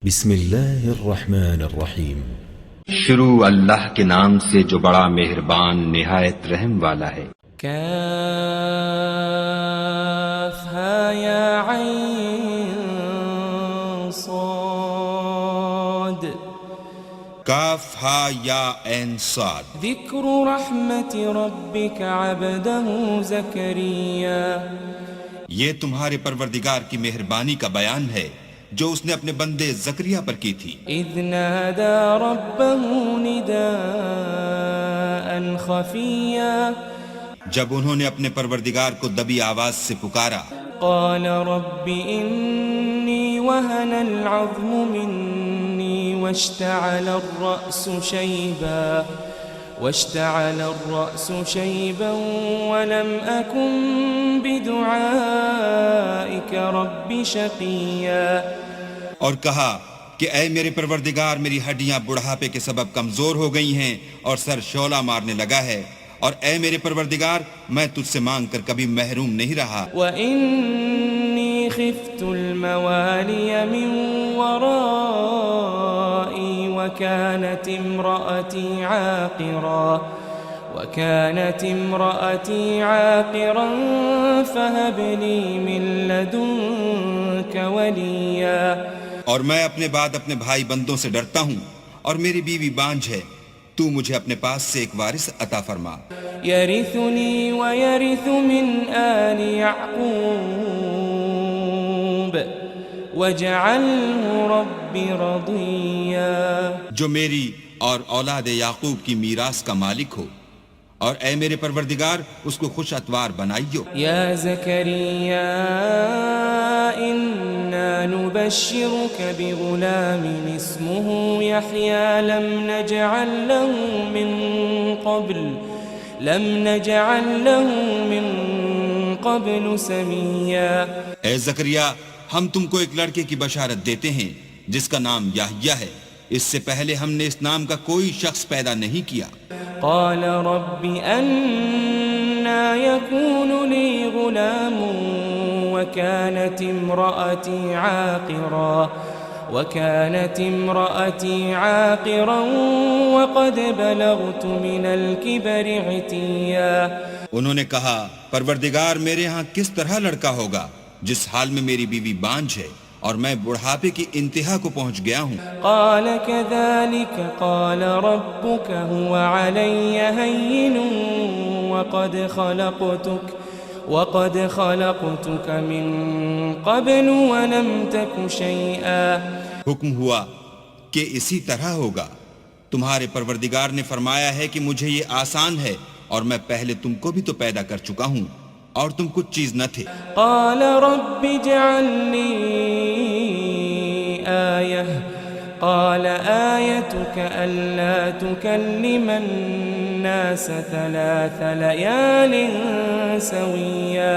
بسم اللہ الرحمن الرحیم۔ شروع اللہ کے نام سے جو بڑا مہربان نہایت رحم والا ہے۔ کاف ہا یا عین صاد کاف ہا یا عین صاد۔ ذکر رحمت ربک عبدہ زکریا، یہ تمہارے پروردگار کی مہربانی کا بیان ہے جو اس نے اپنے بندے زکریا پر کی تھی۔ اذ نادى ربه نداء خفیا، جب انہوں نے اپنے پروردگار کو دبی آواز سے پکارا، قال رب انی وهن العظم منی واشتعل الرأس شیبا ولم أكن بدعائك رب شقیا، اور کہا کہ اے میرے پروردگار، میری ہڈیاں بڑھاپے کے سبب کمزور ہو گئی ہیں اور سر شعلہ مارنے لگا ہے، اور اے میرے پروردگار میں تجھ سے مانگ کر کبھی محروم نہیں رہا۔ وَإِنِّي خِفْتُ الْمَوَالِيَ مِنْ وَرَائِي وَكَانَتِ امْرَأَتِي عَاقِرًا فَهَبْ لِي مِنْ لَدُنْكَ وَلِيًّا، اور میں اپنے بعد اپنے بھائی بندوں سے ڈرتا ہوں، اور میری بیوی بانجھ ہے، تو مجھے اپنے پاس سے ایک وارث عطا فرما۔ يَرِثُنِي وَيَرِثُ مِنْ آلِ يَعْقُوبَ وَاجْعَلْهُ رَبِّ رَضِيًّا، جو میری اور اولاد یعقوب کی میراث کا مالک ہو، اور اے میرے پروردگار اس کو خوش اتوار بنائیو۔ یا زکریا انا نبشرک بغلام اسمه یحیی لم نجعل له من قبل سمیا، اے زکریا ہم تم کو ایک لڑکے کی بشارت دیتے ہیں جس کا نام یحییٰ ہے، اس سے پہلے ہم نے اس نام کا کوئی شخص پیدا نہیں کیا۔ قال رب أنا يكون لي غلام وكانت امرأتي عاقرا وقد بلغت من الكبر عتيا، انہوں نے کہا پروردگار میرے ہاں کس طرح لڑکا ہوگا جس حال میں میری بیوی بانجھ ہے اور میں بڑھاپے کی انتہا کو پہنچ گیا ہوں۔ قال كذلك قال ربك هو علي هين وقد خلقتك من قبل ولم تك شيئا، حکم ہوا کہ اسی طرح ہوگا، تمہارے پروردگار نے فرمایا ہے کہ مجھے یہ آسان ہے اور میں پہلے تم کو بھی تو پیدا کر چکا ہوں اور تم کچھ چیز نہ تھے۔ قال رب اجعل لي آية قال آيتك ألا تكلم الناس 3 ليال سويا،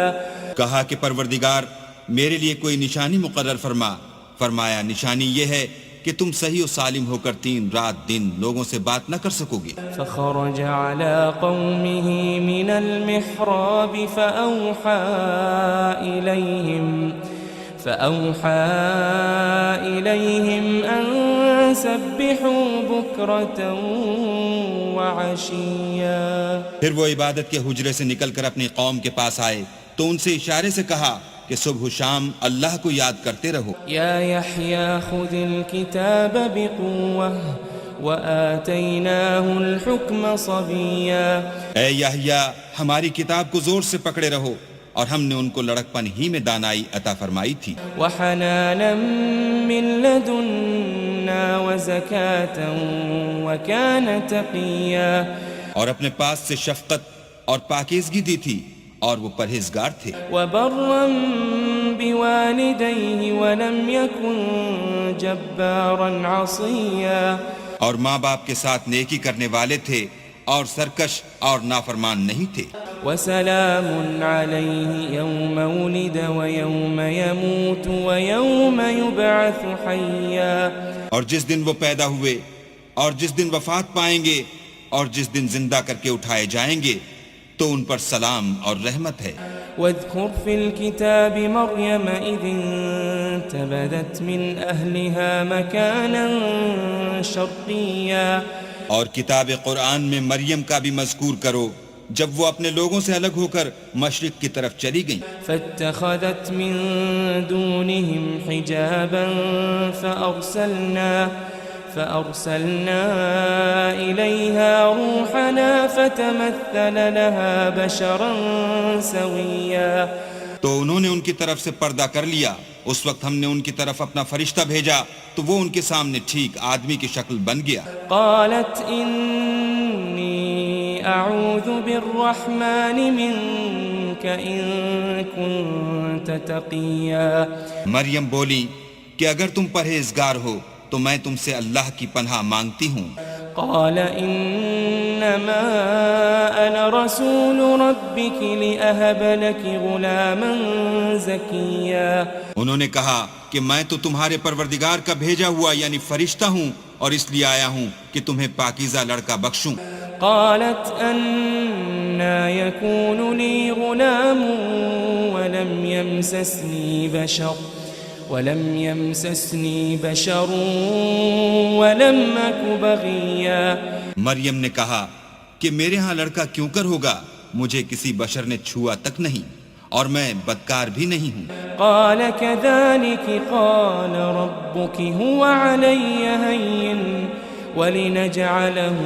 کہا کہ پروردگار میرے لیے کوئی نشانی مقرر فرما۔ فرمایا نشانی یہ ہے کہ تم صحیح و سالم ہو کر 3 رات دن لوگوں سے بات نہ کر سکو گے۔ فخرج على قومه من المحراب فأوحى إليهم أن سبحوا بكرة وعشيا، پھر وہ عبادت کے حجرے سے نکل کر اپنی قوم کے پاس آئے تو ان سے اشارے سے کہا کہ صبح و شام اللہ کو یاد کرتے رہو۔ یا یحییٰ خذ الکتاب بقوة وآتیناہ الحکم صبیا، اے یحییٰ ہماری کتاب کو زور سے پکڑے رہو، اور ہم نے ان کو لڑکپن ہی میں دانائی عطا فرمائی تھی۔ وحنانا من لدنا وزکاة وکان تقیا، اور اپنے پاس سے شفقت اور پاکیزگی دی تھی اور وہ پرہیزگار تھے۔ وبرا بوالدیہ ولم یکن جبارا عصیا، اور ماں باپ کے ساتھ نیکی کرنے والے تھے اور سرکش اور نافرمان نہیں تھے۔ وسلام علیہ یوم ولد ویوم یموت ویوم یبعث حیا، اور جس دن وہ پیدا ہوئے اور جس دن وفات پائیں گے اور جس دن زندہ کر کے اٹھائے جائیں گے تو ان پر سلام اور رحمت ہے۔ واذكر في الكتاب مريم إذ فانتبذت من أهلها مكانا شرقيا اور کتاب قرآن میں مریم کا بھی مذکور کرو جب وہ اپنے لوگوں سے الگ ہو کر مشرق کی طرف چلی گئیں فاتخذت من دونهم حجابا فأرسلنا إليها روحنا فتمثل لها بشرا سويا تو انہوں نے ان کی طرف سے پردہ کر لیا. اس وقت ہم نے ان کی طرف اپنا فرشتہ بھیجا تو وہ ان کے سامنے ٹھیک آدمی کی شکل بن گیا. قالت إني أعوذ بالرحمن منك إن كنت تقيا مریم بولی کہ اگر تم پرہیزگار ہو تو میں تم سے اللہ کی پناہ مانگتی ہوں. قال إنما أنا رسول ربك لأهب لك غلاما زكيا انہوں نے کہا کہ میں تو تمہارے پروردگار کا بھیجا ہوا یعنی فرشتہ ہوں اور اس لیے آیا ہوں کہ تمہیں پاکیزہ لڑکا بخشوں. قالت أنا يكون لي غلام ولم يمسسني بشر ولم أك بغيا مریم نے کہا کہ میرے ہاں لڑکا کیوں کر ہوگا, مجھے کسی بشر نے چھوا تک نہیں اور میں بدکار بھی نہیں ہوں. قال كذلك قال ربك هو علي هين ولنجعله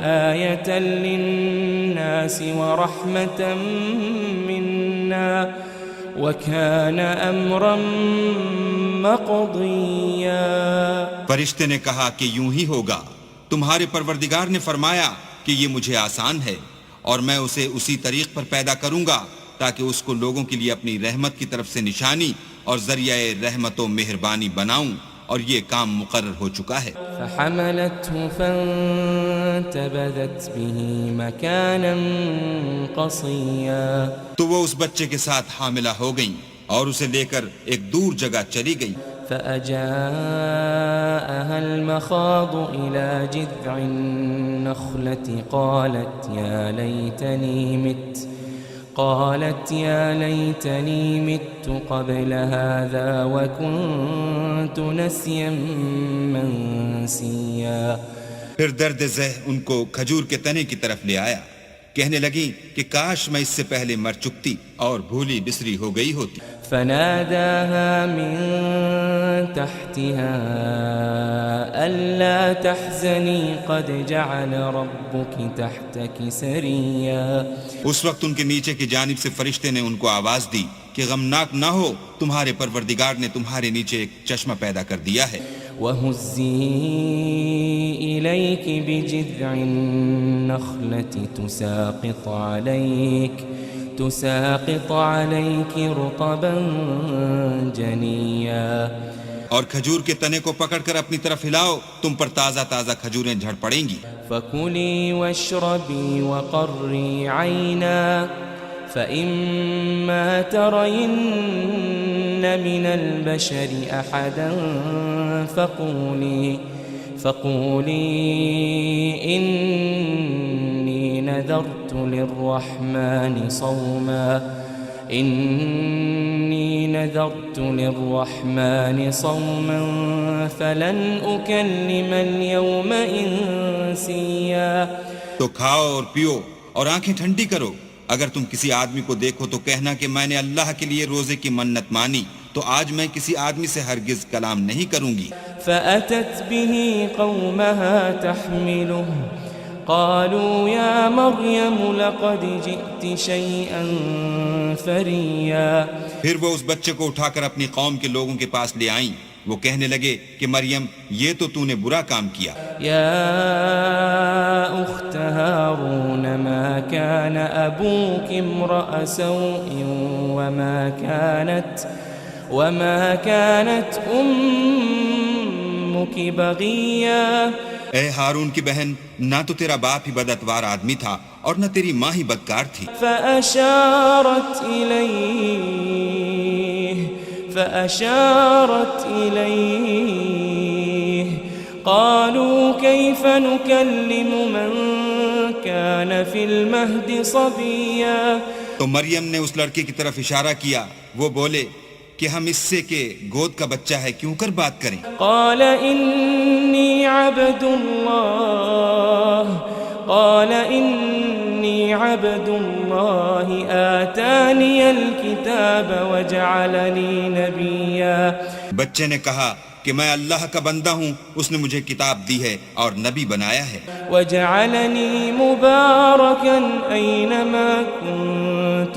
آية للناس ورحمة منا وَكَانَ أَمْرًا مَقْضِيًّا فرشتے نے کہا کہ یوں ہی ہوگا, تمہارے پروردگار نے فرمایا کہ یہ مجھے آسان ہے اور میں اسے اسی طریق پر پیدا کروں گا تاکہ اس کو لوگوں کے لیے اپنی رحمت کی طرف سے نشانی اور ذریعہ رحمت و مہربانی بناؤں, اور یہ کام مقرر ہو چکا ہے. فحملته فانتبذت به مكانا قصيا تو وہ اس بچے کے ساتھ حاملہ ہو گئیں اور اسے لے کر ایک دور جگہ چلی گئیں. فأجاءها المخاض إلى جذع النخلة قالت يا ليتني مت قبل هذا وكنت نسيا منسيا پھر درد ذہ ان کو کھجور کے تنے کی طرف لے آیا, کہنے لگی کہ کاش میں اس سے پہلے مر چکتی اور بھولی بسری ہو گئی ہوتی. فناداها من تحتها ألا تحزني قد جعل ربك تحتك سريا اس وقت ان کے نیچے کی جانب سے فرشتے نے ان کو آواز دی کہ غمناک نہ ہو, تمہارے پروردگار نے تمہارے نیچے ایک چشمہ پیدا کر دیا ہے. وَهُزِّي إِلَيْكِ بِجِذْعِ النَّخْلَةِ تُسَاقِطْ عَلَيْكِ رُطَبًا جَنِيًّا اور کھجور کے تنے کو پکڑ کر اپنی طرف ہلاؤ, تم پر تازہ تازہ کھجوریں جھڑ پڑیں گی. فَكُلِي وَاشْرَبِي وَقَرِّي عَيْنًا فَإِمَّا تَرَيِنَّ مِنَ الْبَشَرِ أَحَدًا فَقُولِي إِنِّي نَذَرْتُ لِلرَّحْمَنِ صَوْمًا فَلَنْ أُكَلِّمَ الْيَوْمَ إِنسِيًّا تو کھاؤ اور پیو اور آنکھیں ٹھنڈی کرو, اگر تم کسی آدمی کو دیکھو تو کہنا کہ میں نے اللہ کے لیے روزے کی منت مانی, تو آج میں کسی آدمی سے ہرگز کلام نہیں کروں گی. فأتت به قومها تحمله قالوا يا مريم لقد جئت شيئا فريا پھر وہ اس بچے کو اٹھا کر اپنی قوم کے لوگوں کے پاس لے آئیں. وہ کہنے لگے کہ مریم یہ تو نے برا کام کیا. يا أخت هارون ما كان أبوك امرأ سوء وما كانت أمك بغيا اے ہارون کی بہن, نہ تو تیرا باپ ہی بداتوار آدمی تھا اور نہ تیری ماں ہی بدکار تھی. فأشارت إليه قالوا كيف نكلم من كان في المهد صبيا تو مریم نے اس لڑکے کی طرف اشارہ کیا, وہ بولے کہ ہم اس سے کہ گود کا بچہ ہے کیوں کر بات کریں؟ قال إني عبد الله آتاني الكتاب وجعلني نبيا. بچے نے کہا کہ میں اللہ کا بندہ ہوں، اس نے مجھے کتاب دی ہے اور نبی بنایا ہے. وجعلني مباركا أينما كنت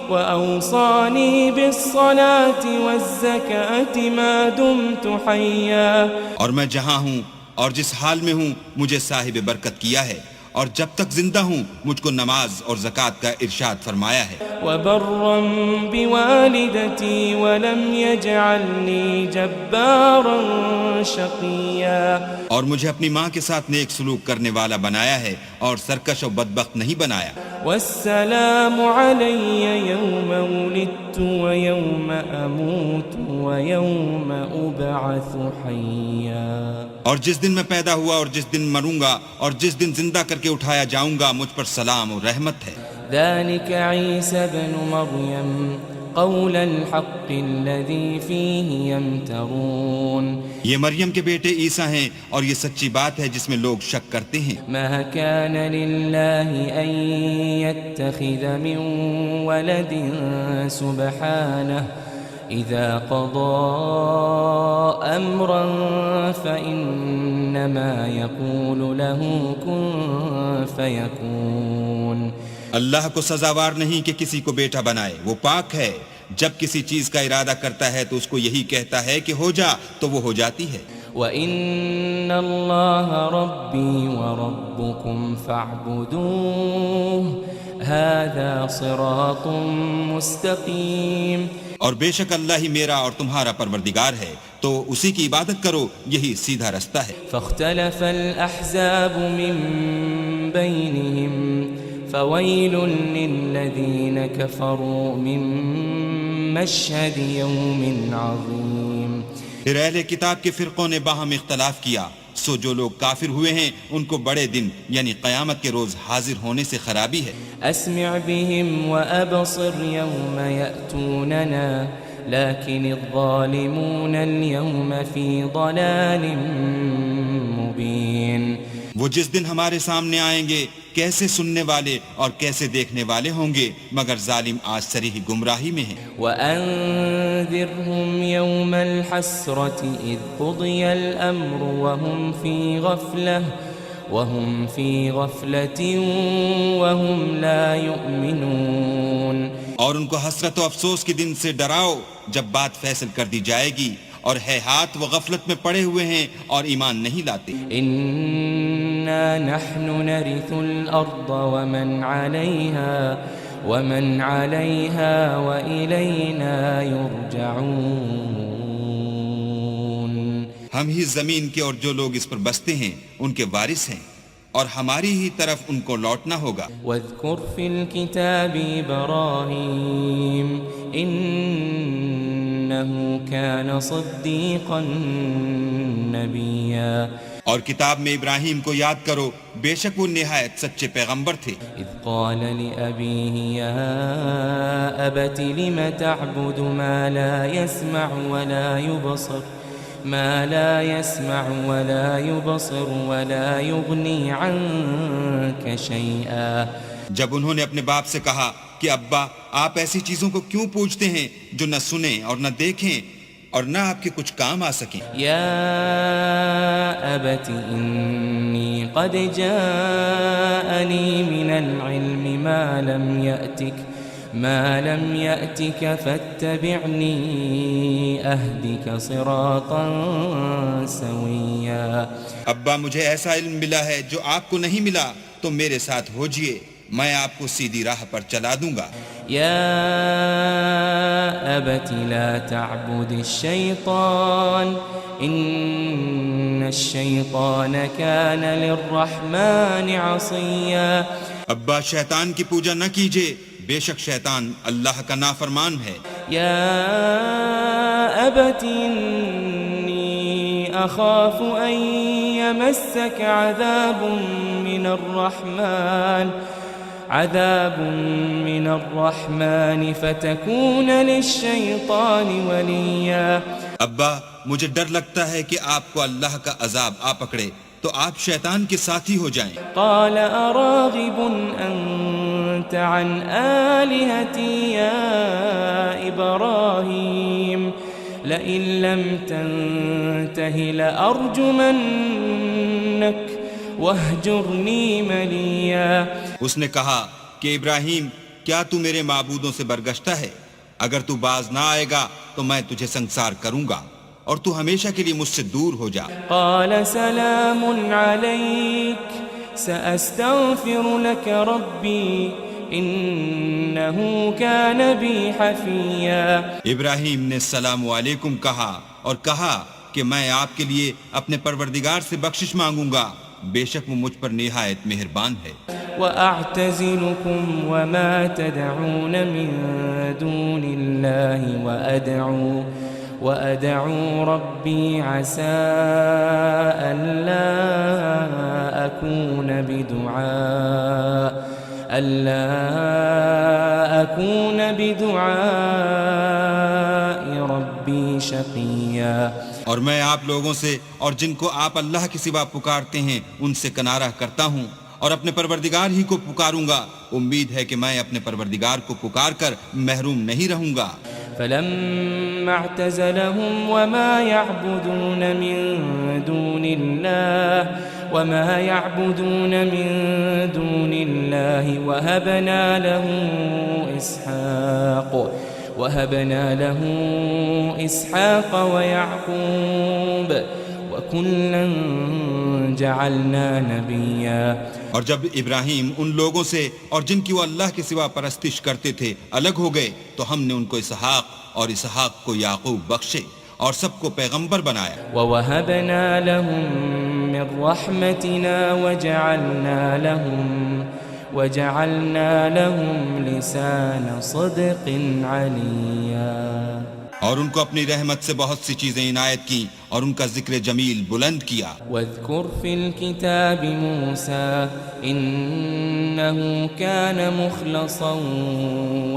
وأوصاني بالصلاة والزكاة ما دمت حيا. اور میں جہاں ہوں اور جس حال میں ہوں مجھے صاحب برکت کیا ہے، اور جب تک زندہ ہوں مجھ کو نماز اور زکوٰۃ کا ارشاد فرمایا ہے. وبرا بوالدتي ولم يجعلني جبارا شقيا. اور مجھے اپنی ماں کے ساتھ نیک سلوک کرنے والا بنایا ہے اور سرکش و بدبخت نہیں بنایا. والسلام علي يوم ولدت ويوم أموت ويوم أبعث حيا. اور جس دن میں پیدا ہوا اور جس دن مروں گا اور جس دن زندہ کر کے اٹھایا جاؤں گا مجھ پر سلام اور رحمت ہے. ذلك عيسى ابن مريم قول الحق الذي فيه يمترون. یہ مریم کے بیٹے عیسیٰ ہیں اور یہ سچی بات ہے جس میں لوگ شک کرتے ہیں. ما كان لله أن يتخذ من ولد سبحانه إذا قضى أمرا فإنما يقول له كن فيكون. اللہ کو سزاوار نہیں کہ کسی کو بیٹا بنائے، وہ پاک ہے. جب کسی چیز کا ارادہ کرتا ہے تو اس کو یہی کہتا ہے کہ ہو جا تو وہ ہو جاتی ہے. وَإِنَّ اللَّهَ رَبِّي وَرَبُّكُمْ فَاعْبُدُوهُ هَذَا صِرَاطٌ مُسْتَقِيمٌ. اور بے شک اللہ ہی میرا اور تمہارا پروردگار ہے، تو اسی کی عبادت کرو، یہی سیدھا رستہ ہے. فاختلف الأحزاب من بينهم فويل للذين كفروا من مشهد يوم عظيم. پھر اہل کتاب کے فرقوں نے باہم اختلاف کیا، سو جو لوگ کافر ہوئے ہیں ان کو بڑے دن یعنی قیامت کے روز حاضر ہونے سے خرابی ہے. أسمع بهم وأبصر يوم يأتوننا لكن الظالمون اليوم في ضلال مبين. وہ جس دن ہمارے سامنے آئیں گے کیسے سننے والے اور کیسے دیکھنے والے ہوں گے، مگر ظالم آج صریح گمراہی میں ہیں. وأنذرهم يوم الحسرة إذ قضي الأمر وهم في غفلة وهم لا يؤمنون. اور ان کو حسرت و افسوس کے دن سے ڈراؤ جب بات فیصل کر دی جائے گی، اور ہے ہاتھ وہ غفلت میں پڑے ہوئے ہیں اور ایمان نہیں لاتے. إنا نحن نرث الأرض ومن عليها وإلينا يرجعون. ہم ہی زمین کے اور جو لوگ اس پر بستے ہیں ان کے وارث ہیں، اور ہماری ہی طرف ان کو لوٹنا ہوگا. واذكر في الكتاب إبراهيم إنه كان صديقا نبيا. اور کتاب میں ابراہیم کو یاد کرو، بے شک وہ نہایت سچے پیغمبر تھے. إذ قال لأبيه يا أبت لم تعبد ما لا يسمع ولا يبصر ولا يغني عنك شيئا. جب انہوں نے اپنے باپ سے کہا کہ ابا آپ ایسی چیزوں کو کیوں پوجتے ہیں جو نہ سنیں اور نہ دیکھیں اور نہ آپ کے کچھ کام آ سکیں. يا أبت إني قد جاءني من العلم ما لم يأتك فاتبعني أهدك صراطا سويا. ابا مجھے ایسا علم ملا ہے جو آپ کو نہیں ملا، تو میرے ساتھ ہوجئے، میں آپ کو سیدھی راہ پر چلا دوں گا. يا أبت لا تعبد الشيطان إن الشيطان كان للرحمن عصيا. ابا شیطان کی پوجا نہ کیجئے، بے شک شیطان اللہ کا نافرمان ہے. يا أبت إني أخاف أن يمسك عذاب من الرحمن عذاب من الرحمن فتكون للشيطان وليا. ابا مجھے ڈر لگتا ہے کہ آپ کو اللہ کا عذاب آ پکڑے تو آپ شیطان کے ساتھی ہو جائیں. قال أراغب أنت عن آلهتي يا إبراهيم لئن لم تنته لأرجمنك واهجرني مليا. اس نے کہا کہ ابراہیم کیا تو میرے معبودوں سے برگشتہ ہے؟ اگر تو باز نہ آئے گا تو میں تجھے سنسار کروں گا اور تو ہمیشہ کے لیے مجھ سے دور ہو جا. قال سلام عليك سأستغفر لك ربي إنه كان بي حفيا. ابراہیم نے السلام علیکم کہا اور کہا کہ میں آپ کے لیے اپنے پروردگار سے بخشش مانگوں گا، بے شک وہ مجھ پر نہایت مہربان ہے. وأعتزلكم وما تدعون من دون الله وأدعو ربي عسى ألا أكون بدعاء ربي شقيا. اور میں آپ لوگوں سے اور جن کو آپ اللہ کے سوا پکارتے ہیں ان سے کنارہ کرتا ہوں اور اپنے پروردگار ہی کو پکاروں گا. امید ہے کہ میں اپنے پروردگار کو پکار کر محروم نہیں رہوں گا. فلما اعتزلهم وما يعبدون من دون الله وهبنا له إسحاق ويعقوب وكلا جعلنا نبيا. اور جب ابراہیم ان لوگوں سے اور جن کی وہ اللہ کے سوا پرستش کرتے تھے الگ ہو گئے تو ہم نے ان کو اسحاق اور اسحاق کو یعقوب بخشے اور سب کو پیغمبر بنایا. وَوَهَبْنَا لَهُم مِّن رَّحْمَتِنَا وَجَعَلْنَا لَهُمْ لِسَانَ صِدْقٍ عَلِيًّا. اور ان کو اپنی رحمت سے بہت سی چیزیں عنایت کی اور ان کا ذکر جمیل بلند کیا. واذكر في الكتاب موسى إنه كان مخلصا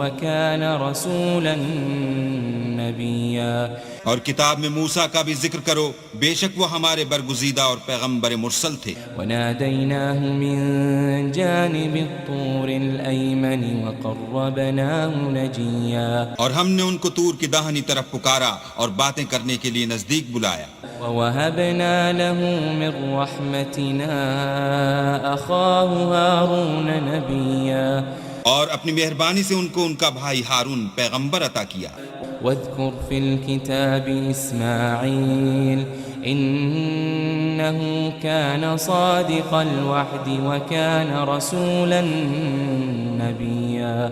وكان رسولا نبيا. اور کتاب میں موسیٰ کا بھی ذکر کرو، بے شک وہ ہمارے برگزیدہ اور پیغمبر مرسل تھے. وناديناه من جانب الطور الأيمن وقربناه نجيا. اور ہم نے ان کو طور کی داہنی طرف پکارا اور باتیں کرنے کے لیے نزدیک بلایا. ووهبنا له من رحمتنا أخاه هارون نبيا. اور اپنی مہربانی سے ان کو ان کا بھائی ہارون پیغمبر عطا کیا. واذكر في الكتاب إسماعيل إنه كان صادق الوعد وكان رسولا نبيا.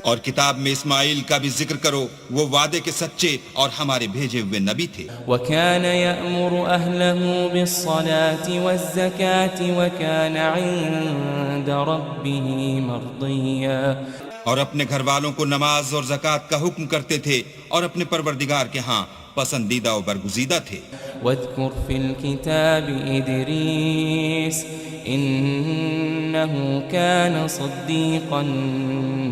اور کتاب میں اسماعیل کا بھی ذکر کرو، وہ وعدے کے سچے اور ہمارے بھیجے ہوئے نبی تھے. وكان يأمر أهله بالصلاة والزكاة وكان عند ربه مرضيا. اور اپنے گھر والوں کو نماز اور زکوٰۃ کا حکم کرتے تھے اور اپنے پروردگار کے ہاں پسندیدہ و برگزیدہ تھے. واذكر في الكتاب إدريس إنه كان صديقا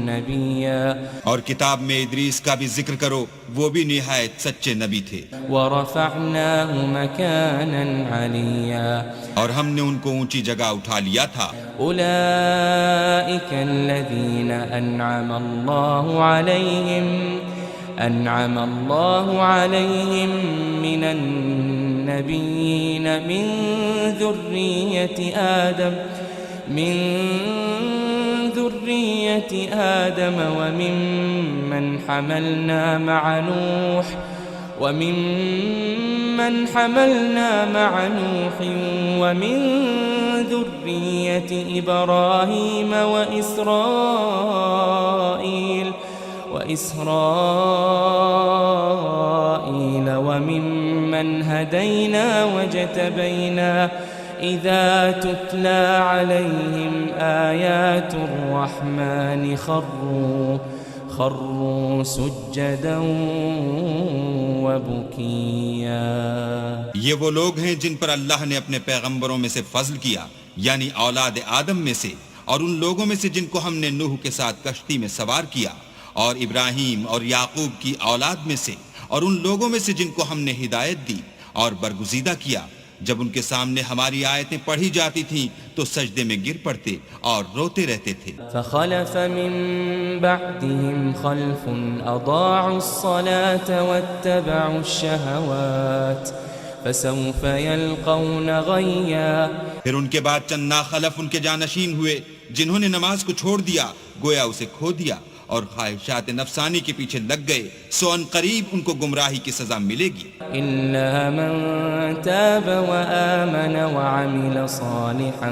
نبيا. اور کتاب میں ادریس کا بھی ذکر کرو، وہ بھی نہایت سچے نبی تھے. ورفعناه مكانا عليا. اور ہم نے ان کو اونچی جگہ اٹھا لیا تھا. أولئك الذين أنعم الله عليهم من النبيين من ذرية آدم وممن حملنا مع نوح ومن ذرية إبراهيم وإسرائيل وممن هدينا واجتبينا إذا تتلى عليهم آيات الرحمن خروا سجدا وبكيا. یہ وہ لوگ ہیں جن پر اللہ نے اپنے پیغمبروں میں سے فضل کیا، یعنی اولاد آدم میں سے، اور ان لوگوں میں سے جن کو ہم نے نوح کے ساتھ کشتی میں سوار کیا، اور ابراہیم اور یعقوب کی اولاد میں سے، اور ان لوگوں میں سے جن کو ہم نے ہدایت دی اور برگزیدہ کیا، جب ان کے سامنے ہماری آیتیں پڑھی جاتی تھیں تو سجدے میں گر پڑتے اور روتے رہتے تھے۔ فخلف من بعدهم خلف اضاعوا الصلاة واتبعوا الشهوات فسوف يلقون غيا۔ پھر ان کے بعد چند ناخلف ان کے جانشین ہوئے جنہوں نے نماز کو چھوڑ دیا، گویا اسے کھو دیا، اور خواہشات نفسانی کے پیچھے لگ گئے، سو ان قریب ان کو گمراہی کی سزا ملے گی۔ إلا من تاب وآمن وعمل صالحا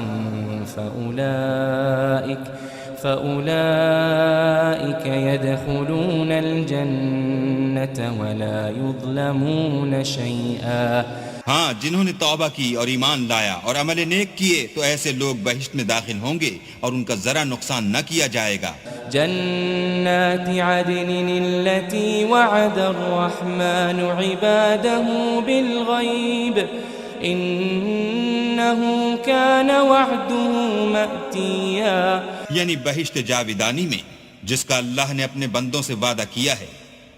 فأولئك يدخلون الجنة ولا يظلمون شيئا۔ ہاں، جنہوں نے توبہ کی اور ایمان لایا اور عمل نیک کیے تو ایسے لوگ بہشت میں داخل ہوں گے اور ان کا ذرا نقصان نہ کیا جائے گا۔ جنات عدن التي وعد الرحمن عباده بالغيب إنه كان وعده مأتيا۔ یعنی بہشت جاودانی میں جس کا اللہ نے اپنے بندوں سے وعدہ کیا ہے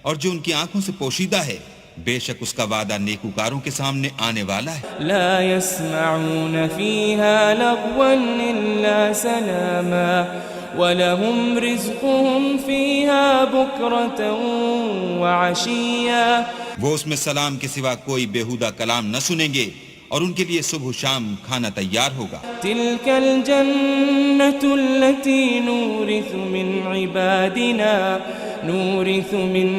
اور جو ان کی آنکھوں سے پوشیدہ ہے، بے شک اس کا وعدہ نیکوکاروں کے سامنے آنے والا ہے۔ لا يسمعون فيها لغوا إلا سلاما وَلَهُمْ رِزْقُهُمْ فِيهَا بُكْرَةً وَعَشِيًّا۔ وہ اس میں سلام کے سوا کوئی بیہودہ کلام نہ سنیں گے اور ان کے لیے صبح و شام کھانا تیار ہوگا۔ تِلْكَ الْجَنَّةُ الَّتِي نُورِثُ مِنْ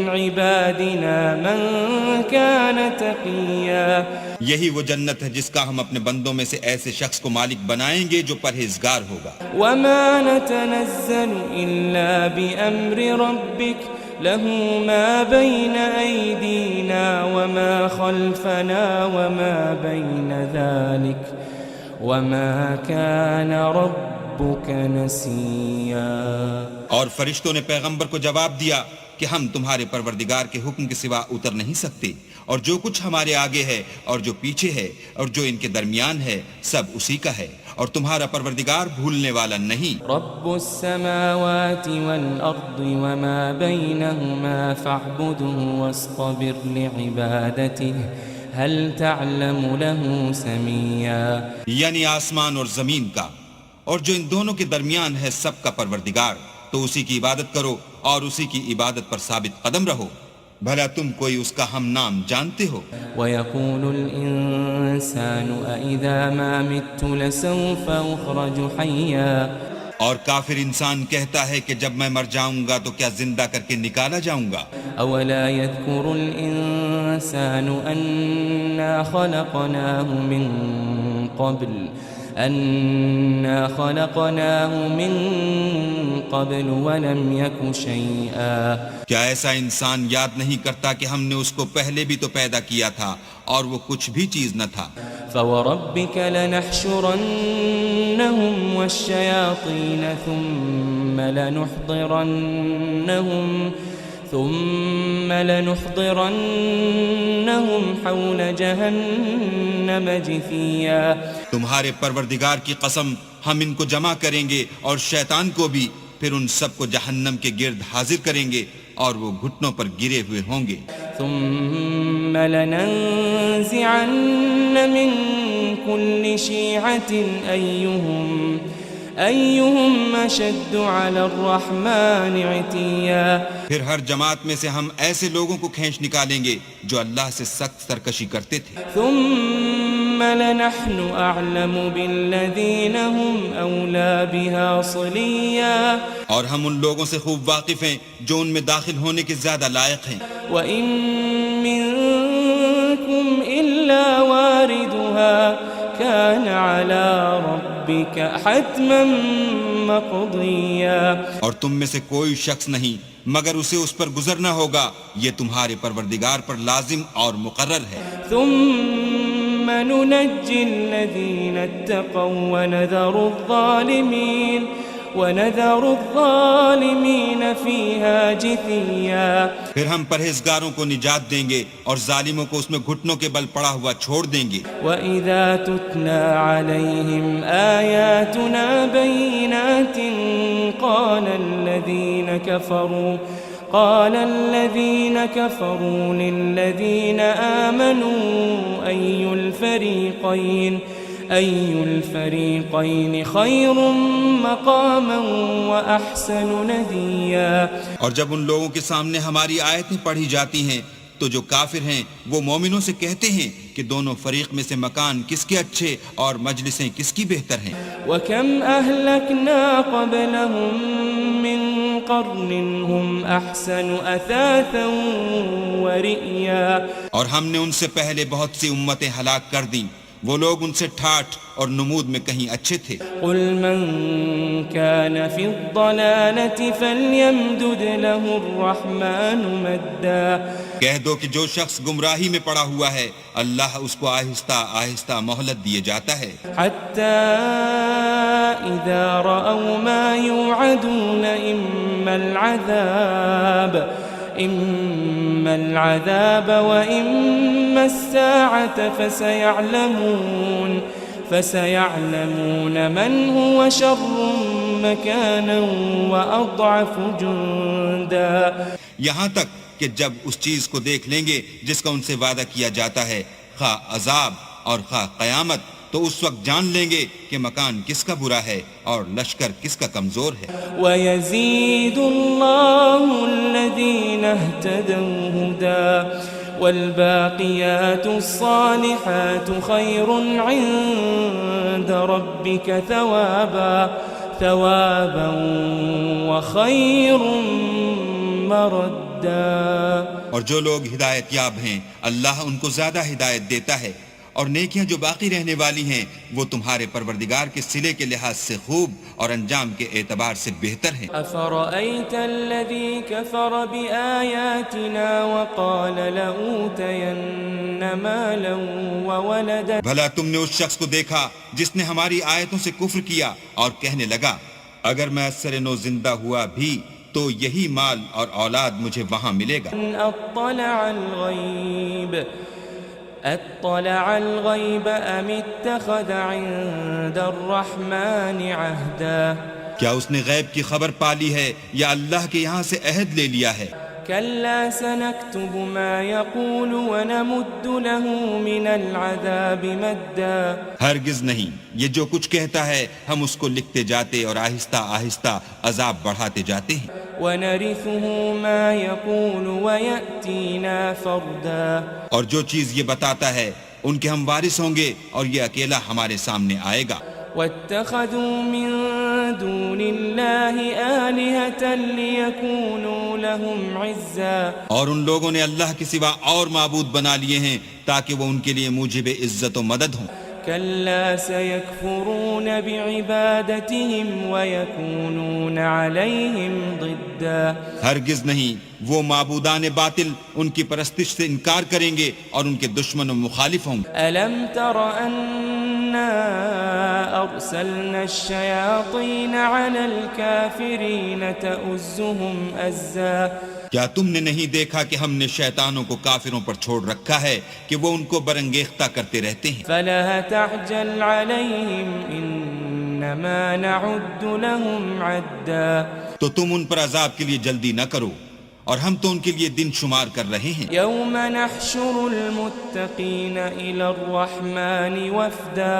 عِبَادِنَا مَنْ كَانَ تَقِيًّا۔ یہی وہ جنت ہے جس کا ہم اپنے بندوں میں سے ایسے شخص کو مالک بنائیں گے جو پرہیزگار ہوگا۔ وَمَا نَتَنَزَّلُ إِلَّا بِأَمْرِ رَبِّكَ لَهُ مَا بَيْنَ أَيْدِينَا وَمَا خَلْفَنَا وَمَا بَيْنَ ذَلِكَ وَمَا كَانَ رَبُّكَ نَسِيًّا۔ اور فرشتوں نے پیغمبر کو جواب دیا کہ ہم تمہارے پروردگار کے حکم کے سوا اتر نہیں سکتے، اور جو کچھ ہمارے آگے ہے اور جو پیچھے ہے اور جو ان کے درمیان ہے سب اسی کا ہے، اور تمہارا پروردگار بھولنے والا نہیں۔ رب السماوات والأرض وما بينهما فاعبده واصطبر لعبادته هل تعلم له سميا۔ یعنی آسمان اور زمین کا اور جو ان دونوں کے درمیان ہے سب کا پروردگار، تو اسی کی عبادت کرو اور اسی کی عبادت پر ثابت قدم رہو، بھلا تم کوئی اس کا ہم نام جانتے ہو؟ وَيَقُولُ الْإِنسَانُ أَإِذَا مَا مِتُّ لَسَوْفَ أُخْرَجُ حَيًّا۔ اور کافر انسان کہتا ہے کہ جب میں مر جاؤں گا تو کیا زندہ کر کے نکالا جاؤں گا؟ أَوَلَا يَذْكُرُ الْإِنسَانُ أَنَّا خَلَقْنَاهُ مِن قَبْلُ وَلَمْ يَكُ شَيْئًا۔ کیا ایسا انسان یاد نہیں کرتا کہ ہم نے اس کو پہلے بھی تو پیدا کیا تھا اور وہ کچھ بھی چیز نہ تھا؟ فَوَرَبِّكَ لَنَحْشُرَنَّهُمْ وَالشَّيَاطِينَ ثُمَّ لَنُحْضِرَنَّهُمْ حَوْلَ جَهَنَّمَ جِثِيًّا۔ تمہارے پروردگار کی قسم ہم ان کو جمع کریں گے اور شیطان کو بھی، پھر ان سب کو جہنم کے گرد حاضر کریں گے اور وہ گھٹنوں پر گرے ہوئے ہوں گے۔ ثُمَّ لَنَنزِعَنَّ مِن كُلِّ شِيعَةٍ أَيُّهُمْ أَشَدُّ عَلَى الرَّحْمَنِ عِتِيًّا۔ پھر ہر جماعت میں سے ہم ایسے لوگوں کو کھینچ نکالیں گے جو اللہ سے سخت سرکشی کرتے تھے۔ ثُمَّ لَنَحْنُ أَعْلَمُ بِالَّذِينَ هُمْ أَوْلَى بِهَا صِلِيًّا۔ اور ہم ان لوگوں سے خوب واقف ہیں جو ان میں داخل ہونے کے زیادہ لائق ہیں۔ وَإِن مِّنكُمْ إِلَّا وَارِدُهَا كَانَ عَلَى رَبِّكَ حَتْمًا مَّقْضِيًّا۔ اور تم میں سے کوئی شخص نہیں مگر اسے اس پر گزرنا ہوگا، یہ تمہارے پروردگار پر لازم اور مقرر ہے۔ ثُمَّ نُنَجِّي الَّذِينَ اتَّقَوْا وَنَذَرُ الظَّالِمِينَ ونذر الظالمين فيها جثيا. پھر ہم پرہیزگاروں کو نجات دیں گے اور ظالموں کو اس میں گھٹنوں کے بل پڑا ہوا چھوڑ دیں گے. وَإِذَا تُتْلَى عَلَيْهِمْ آيَاتُنَا بَيِّنَاتٍ قال الذين كفروا للذين آمنوا أي الفريقين خير مقاما وأحسن نديا. اور جب ان لوگوں کے سامنے ہماری آیتیں پڑھی جاتی ہیں تو جو کافر ہیں وہ مومنوں سے کہتے ہیں کہ دونوں فریق میں سے مکان کس کے اچھے اور مجلسیں کس کی بہتر ہیں. وَكَمْ أَهْلَكْنَا قَبْلَهُمْ مِنْ قَرْنٍ هُمْ أَحْسَنُ أَثَاثًا وَرِئْيًا. اور ہم نے ان سے پہلے بہت سی امتیں ہلاک کر دیں، وہ لوگ ان سے ٹھاٹھ اور نمود میں کہیں اچھے تھے. قُلْ مَنْ كَانَ فِي الضَّلَالَةِ فَلْيَمْدُدْ لَهُ الرَّحْمَنُ مَدًّا. کہہ دو کہ جو شخص گمراہی میں پڑا ہوا ہے اللہ اس کو آہستہ آہستہ مہلت دیے جاتا ہے. حَتَّى إِذَا رَأَوْا مَا يُوعَدُونَ إِمَّا الْعَذَابَ وَإِمَّا السَّاعَةَ فَسَيَعْلَمُونَ مَنْ هُوَ شَرٌّ مَكَانًا وَأَضْعَفُ جُنْدًا. یہاں تک کہ جب اس چیز کو دیکھ لیں گے جس کا ان سے وعدہ کیا جاتا ہے، خواہ عذاب اور خواہ قیامت، تو اس وقت جان لیں گے کہ مکان کس کا برا ہے اور لشکر کس کا کمزور ہے. وَيَزِيدُ اللَّهُ الَّذِينَ اهْتَدَوْا هُدًى وَالْبَاقِيَاتُ الصَّالِحَاتُ خَيْرٌ عِندَ رَبِّكَ ثَوَابًا وَخَيْرٌ مَرَدًّا. اور جو لوگ ہدایت یاب ہیں اللہ ان کو زیادہ ہدایت دیتا ہے، اور نیکیاں جو باقی رہنے والی ہیں وہ تمہارے پروردگار کے صلے کے لحاظ سے خوب اور انجام کے اعتبار سے بہتر ہیں. أَفَرَأَيْتَ الَّذِي كَفَرَ بِآيَاتِنَا وَقَالَ لَأُوتَيَنَّ مَالًا وَوَلَدًا. بھلا تم نے اس شخص کو دیکھا جس نے ہماری آیتوں سے کفر کیا اور کہنے لگا اگر میں اثر نو زندہ ہوا بھی تو یہی مال اور اولاد مجھے وہاں ملے گا. اطلع الغیب ام اتخذ عند الرحمن عہدا. کیا اس نے غیب کی خبر پالی ہے یا اللہ کے یہاں سے عہد لے لیا ہے؟ كلا سنكتب ما يقول ونمد له من العذاب مدا. ہرگز نہیں، یہ جو کچھ کہتا ہے ہم اس کو لکھتے جاتے اور آہستہ آہستہ عذاب بڑھاتے جاتے ہیں. ونرثه ما يقول ويأتينا فردا. اور جو چیز یہ بتاتا ہے ان کے ہم وارث ہوں گے اور یہ اکیلا ہمارے سامنے آئے گا. واتخذوا من دون الله آلهة ليكونوا لهم عزا. اور ان لوگوں نے اللہ کے سوا اور معبود بنا لیے ہیں تاکہ وہ ان کے لیے موجب عزت و مدد ہوں. كلا سيكفرون بعبادتهم ويكونون عليهم ضدا. ہرگز نہیں، وہ معبودان باطل ان کی پرستش سے انکار کریں گے اور ان کے دشمن و مخالف ہوں گے. ألم تر أنا أرسلنا الشياطين على الكافرين تؤزهم أزا. کیا تم نے نہیں دیکھا کہ ہم نے شیطانوں کو کافروں پر چھوڑ رکھا ہے کہ وہ ان کو برانگیختہ کرتے رہتے ہیں. فلا تعجل عليهم إنما نعد لهم عدا. تو تم ان پر عذاب کے لیے جلدی نہ کرو اور ہم تو ان کے لیے دن شمار کر رہے ہیں. يوم نحشر المتقين إلى الرحمن وفدا.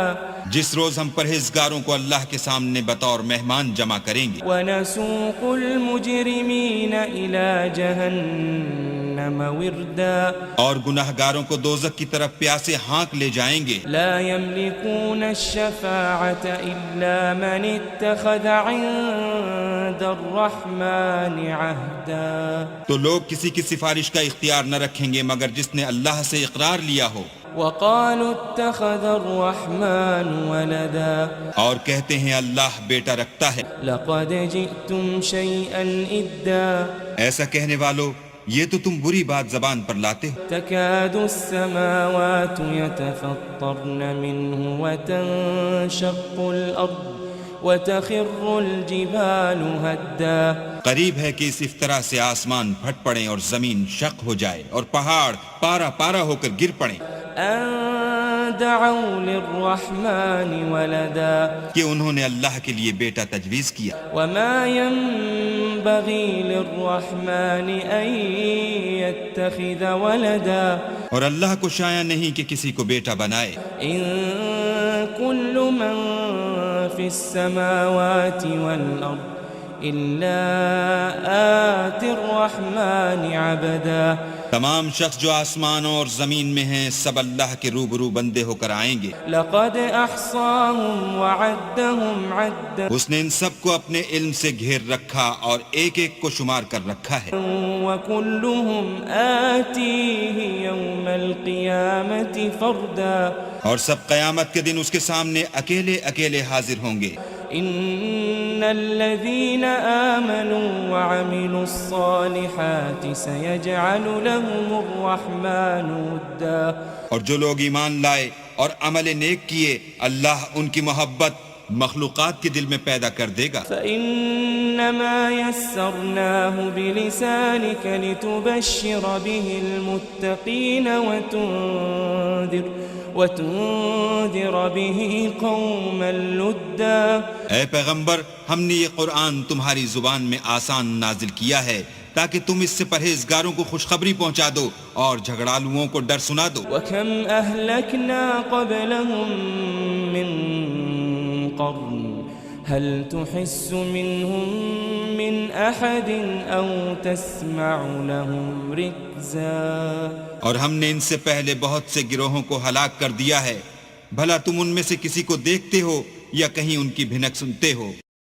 جس روز ہم پرہیزگاروں کو اللہ کے سامنے بطور مہمان جمع کریں گے. ونسوق المجرمين إلى جهنم وردا. اور گناہگاروں کو دوزخ کی طرف پیاسے ہانک لے جائیں گے. لا يملكون الشفاعة إلا من اتخذ عند الرحمن عهدا. تو لوگ کسی کی سفارش کا اختیار نہ رکھیں گے مگر جس نے اللہ سے اقرار لیا ہو. وقالوا اتخذ الرحمن ولدا. اور کہتے ہیں اللہ بیٹا رکھتا ہے. لقد جئتم شيئا إدا. ایسا کہنے والو یہ تو تم بری بات زبان پر لاتے ہو. تكاد السماوات يتفطرن منه وتنشق الأرض وتخر الجبال هدا قریب ہے کہ اس افطرا سے آسمان پھٹ پڑیں اور زمین شق ہو جائے اور پہاڑ پارا پارا ہو کر گر پڑیں أن دعوا للرحمن ولدا کہ انہوں نے اللہ کے لیے بیٹا تجویز کیا. وما ينبغي للرحمن أن يتخذ ولدا اور اللہ کو شایع نہیں کہ کسی کو بیٹا بنائے. إن كل من في السماوات والأرض إلا آتي الرحمن عبدا تمام شخص جو آسمانوں اور زمین میں ہیں سب اللہ کے روبرو بندے ہو کر آئیں گے. لقد أحصاهم وعدهم عدا اس نے ان سب کو اپنے علم سے گھیر رکھا اور ایک ایک کو شمار کر رکھا ہے. وكلهم آتيه يوم القيامة فردا اور سب قیامت کے دن اس کے سامنے اکیلے اکیلے حاضر ہوں گے. إن الذين آمنوا وعملوا الصالحات سيجعل لهم الرحمن ودا اور جو لوگ ایمان لائے اور عمل نیک کیے اللہ ان کی محبت مخلوقات کے دل میں پیدا کر دے گا. فإنما يسرناه بلسانك لتبشر به المتقين وتنذر به قوما لدا اے پیغمبر ہم نے یہ قرآن تمہاری زبان میں آسان نازل کیا ہے تاکہ تم اس سے پرہیزگاروں کو خوشخبری پہنچا دو اور جھگڑالوؤں کو ڈر سنا دو. وكم أهلكنا قبلهم من قرن هل تحس منهم من أحد أو تسمع لهم ركزا اور ہم نے ان سے پہلے بہت سے گروہوں کو ہلاک کر دیا ہے بھلا تم ان میں سے کسی کو دیکھتے ہو یا کہیں ان کی بھنک سنتے ہو.